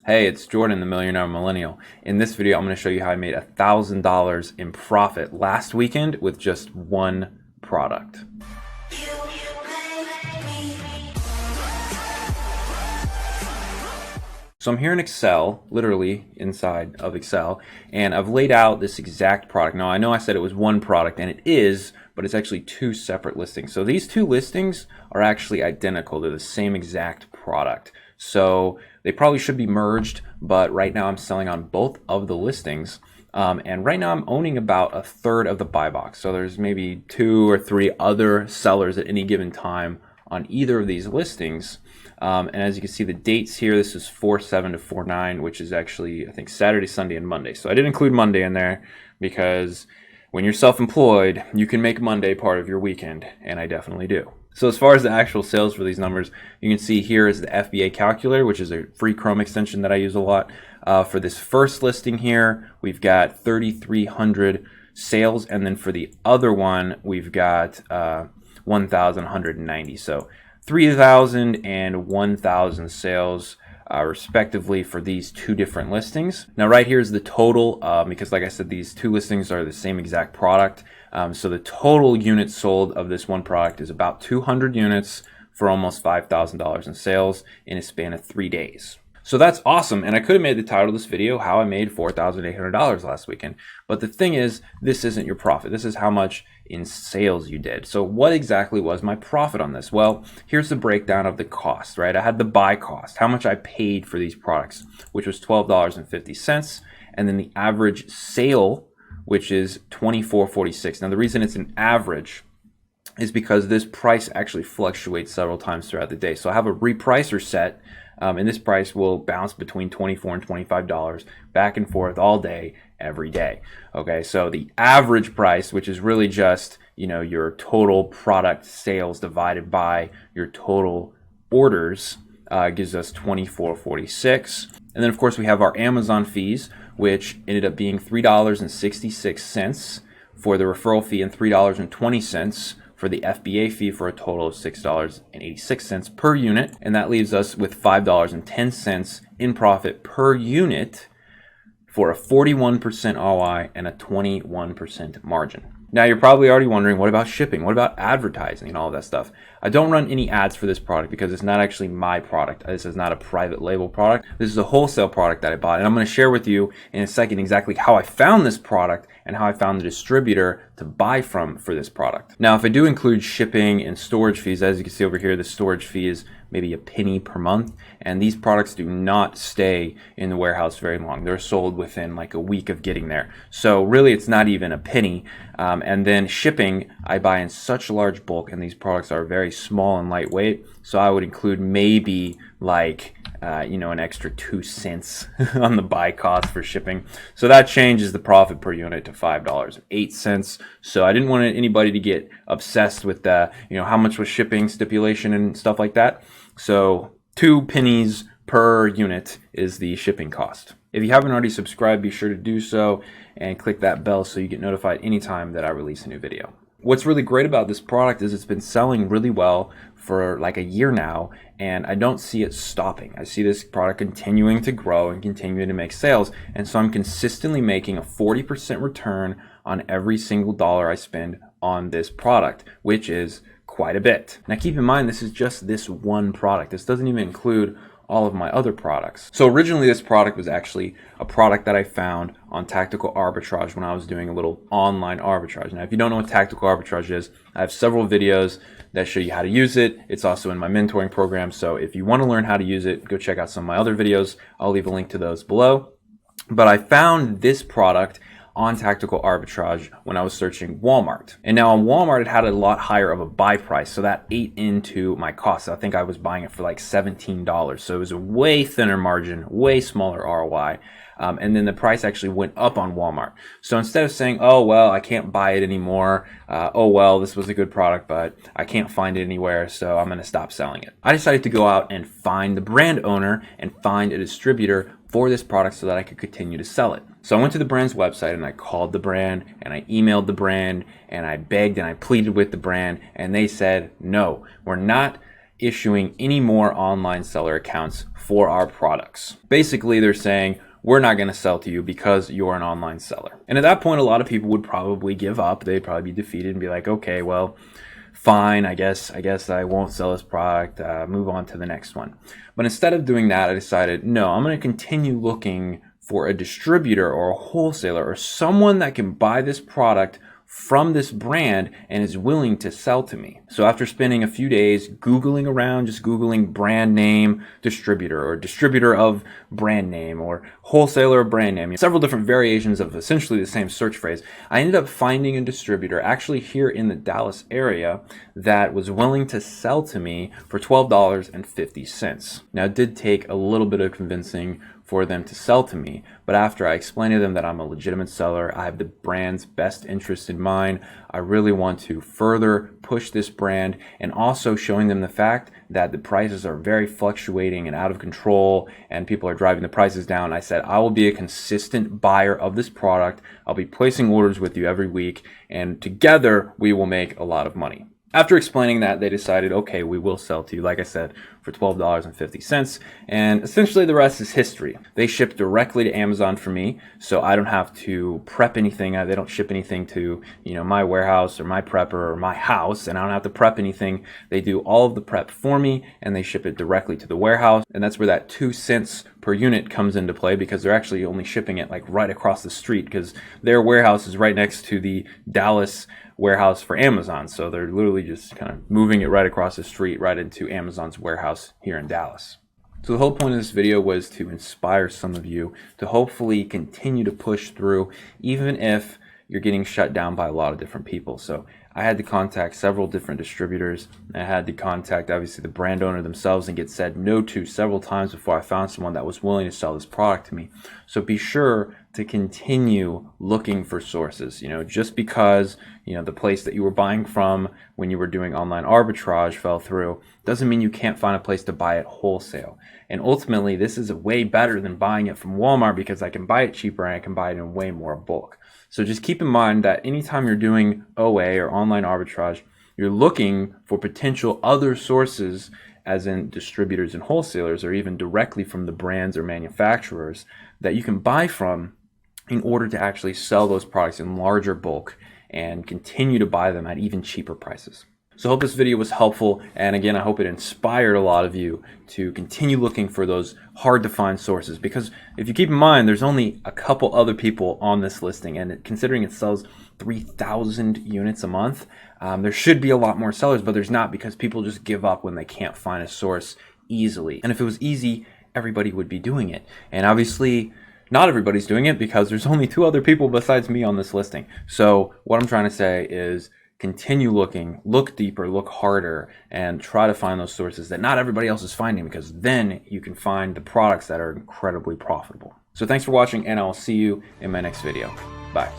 Hey, it's Jordan, the Millionaire Millennial. In this video, I'm going to show you how I made $1,000 in profit last weekend with just one product. So I'm here in Excel, literally inside of Excel, and I've laid out this exact product. Now, I know I said it was one product, and it is, but it's actually two separate listings. So these two listings are actually identical. They're the same exact product. So they probably should be merged, but right now I'm selling on both of the listings. And right now I'm owning about a third of the buy box. So there's maybe 2 or 3 other sellers at any given time on either of these listings. And as you can see, the dates here, this is 4/7 to 4/9, which is actually, I think, Saturday, Sunday, and Monday. So I did include Monday in there because when you're self-employed, you can make Monday part of your weekend, and I definitely do. So as far as the actual sales for these numbers, you can see here is the FBA calculator, which is a free Chrome extension that I use a lot. For this first listing here, we've got 3,300 sales, and then for the other one, we've got 1,190. So 3,000 and 1,000 sales respectively for these two different listings. Now right here is the total because like I said, these two listings are the same exact product. So the total units sold of this one product is about 200 units for almost $5,000 in sales in a span of 3 days. So that's awesome, and I could have made the title of this video, How I Made $4,800 Last Weekend. But the thing is, this isn't your profit. This is how much in sales you did. So what exactly was my profit on this? Well, here's the breakdown of the cost, right? I had the buy cost, how much I paid for these products, which was $12.50, and then the average sale, which is $24.46. Now, the reason it's an average is because this price actually fluctuates several times throughout the day. So I have a repricer set, and this price will bounce between $24 and $25 back and forth all day, every day. Okay, so the average price, which is really just, your total product sales divided by your total orders, gives us $24.46. And then of course we have our Amazon fees, which ended up being $3.66 for the referral fee and $3.20 for the FBA fee, for a total of $6.86 per unit. And that leaves us with $5.10 in profit per unit for a 41% ROI and a 21% margin. Now you're probably already wondering, what about shipping? What about advertising and all of that stuff? I don't run any ads for this product because it's not actually my product. This is not a private label product. This is a wholesale product that I bought. And I'm going to share with you in a second exactly how I found this product and how I found the distributor to buy from for this product. Now, if I do include shipping and storage fees, as you can see over here, the storage fee is maybe a penny per month. And these products do not stay in the warehouse very long. They're sold within like a week of getting there. So really, it's not even a penny. And then shipping, I buy in such large bulk, and these products are very small and lightweight. So I would include maybe like an extra 2 cents on the buy cost for shipping. So that changes the profit per unit to $5.08. So I didn't want anybody to get obsessed with the, how much was shipping stipulation and stuff like that. So 2 pennies per unit is the shipping cost. If you haven't already subscribed, be sure to do so and click that bell so you get notified anytime that I release a new video. What's really great about this product is it's been selling really well for like a year now, and I don't see it stopping. I see this product continuing to grow and continuing to make sales, and so I'm consistently making a 40% return on every single dollar I spend on this product, which is quite a bit. Now keep in mind, this is just this one product. This doesn't even include all of my other products. So originally this product was actually a product that I found on Tactical Arbitrage when I was doing a little online arbitrage. Now if you don't know what Tactical Arbitrage is, I have several videos that show you how to use it. It's also in my mentoring program. So if you want to learn how to use it, go check out some of my other videos. I'll leave a link to those below. But I found this product on Tactical Arbitrage when I was searching Walmart. And now on Walmart, it had a lot higher of a buy price. So that ate into my costs. I think I was buying it for like $17. So it was a way thinner margin, way smaller ROI. And then the price actually went up on Walmart. So instead of saying, oh, well, I can't buy it anymore. Oh, well, this was a good product, but I can't find it anywhere, so I'm going to stop selling it. I decided to go out and find the brand owner and find a distributor for this product so that I could continue to sell it. So I went to the brand's website and I called the brand and I emailed the brand and I begged and I pleaded with the brand, and they said, no, we're not issuing any more online seller accounts for our products. Basically, they're saying, we're not going to sell to you because you're an online seller. And at that point, a lot of people would probably give up. They'd probably be defeated and be like, okay, well, fine, I guess I won't sell this product, move on to the next one. But instead of doing that, I decided, no, I'm going to continue looking for a distributor or a wholesaler or someone that can buy this product from this brand and is willing to sell to me. So after spending a few days Googling around, just Googling brand name distributor or distributor of brand name or wholesaler of brand name, several different variations of essentially the same search phrase, I ended up finding a distributor actually here in the Dallas area that was willing to sell to me for $12.50. Now, it did take a little bit of convincing for them to sell to me, but after I explained to them that I'm a legitimate seller, I have the brand's best interest in mind, I really want to further push this brand, and also showing them the fact that the prices are very fluctuating and out of control and people are driving the prices down, I said I will be a consistent buyer of this product. I'll be placing orders with you every week, and together we will make a lot of money. After explaining that, they decided, okay, we will sell to you, like I said, for $12.50, and essentially the rest is history. They ship directly to Amazon for me, so I don't have to prep anything. They don't ship anything to, my warehouse or my prepper or my house, and I don't have to prep anything. They do all of the prep for me, and they ship it directly to the warehouse, and that's where that 2 cents per unit comes into play, because they're actually only shipping it like right across the street, because their warehouse is right next to the Dallas warehouse for Amazon. So they're literally just kind of moving it right across the street, right into Amazon's warehouse here in Dallas. So the whole point of this video was to inspire some of you to hopefully continue to push through, even if you're getting shut down by a lot of different people. So I had to contact several different distributors. I had to contact obviously the brand owner themselves and get said no to several times before I found someone that was willing to sell this product to me. So be sure to continue looking for sources. Just because the place that you were buying from when you were doing online arbitrage fell through doesn't mean you can't find a place to buy it wholesale. And ultimately, this is way better than buying it from Walmart, because I can buy it cheaper and I can buy it in way more bulk. So just keep in mind that anytime you're doing OA or online arbitrage, you're looking for potential other sources, as in distributors and wholesalers, or even directly from the brands or manufacturers that you can buy from in order to actually sell those products in larger bulk and continue to buy them at even cheaper prices. So I hope this video was helpful, and again, I hope it inspired a lot of you to continue looking for those hard to find sources, because if you keep in mind, there's only a couple other people on this listing, and considering it sells 3,000 units a month, there should be a lot more sellers, but there's not, because people just give up when they can't find a source easily. And if it was easy, everybody would be doing it. And obviously, not everybody's doing it, because there's only 2 other people besides me on this listing. So what I'm trying to say is, continue looking, look deeper, look harder, and try to find those sources that not everybody else is finding, because then you can find the products that are incredibly profitable. So thanks for watching, and I'll see you in my next video. Bye.